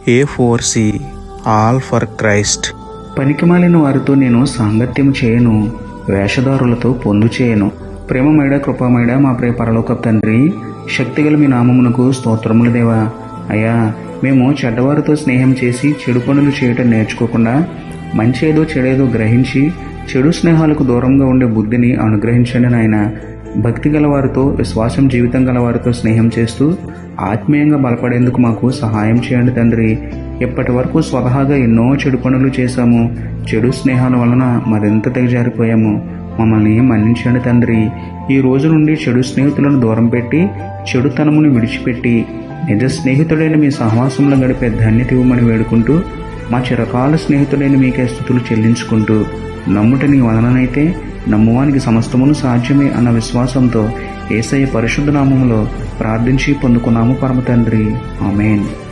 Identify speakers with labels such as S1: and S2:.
S1: A4C all for Christ.
S2: పనికిమాలిన వారితో నేను సాంగత్యం చేయను, వేషధారులతో పొందు చేయను. ప్రేమమేడ కృపామేడ మా ప్రియ పరలోకపు తండ్రి, శక్తిగల మీ నామమునకు స్తోత్రములు దేవా. అయ్యా, మేము చెడ్డవారితో స్నేహం చేసి చెడు పనులు చేయటం నేర్చుకోకుండా మంచేదో చెడేదో గ్రహించి చెడు స్నేహాలకు దూరంగా ఉండే బుద్ధిని అనుగ్రహించండి నాయన. భక్తి గలవారితో, విశ్వాసం జీవితం గలవారితో స్నేహం చేస్తూ ఆత్మీయంగా బలపడేందుకు మాకు సహాయం చేయండి తండ్రి. ఇప్పటి వరకు స్వతహాగా ఎన్నో చెడు పనులు చేశాము. చెడు స్నేహాల వలన మరింత దిగజారిపోయాము. మమ్మల్ని మన్నించండి తండ్రి. ఈ రోజు నుండి చెడు స్నేహితులను దూరం పెట్టి చెడుతనమును విడిచిపెట్టి నిజ స్నేహితుడైన మీ సహవాసంలో గడిపే ధన్యత ఇవ్వమని వేడుకుంటూ, మా చిరకాల స్నేహితుడైన మీకే స్తుతులు చెల్లించుకుంటూ, నమ్ముట నీ వలననైతే నమ్మువానికి సమస్తమును సాధ్యమే అన్న విశ్వాసంతో యేసయ్య పరిశుద్ధ నామములో ప్రార్థించి పొందుకున్నాము పరమ తండ్రి. ఆమేన్.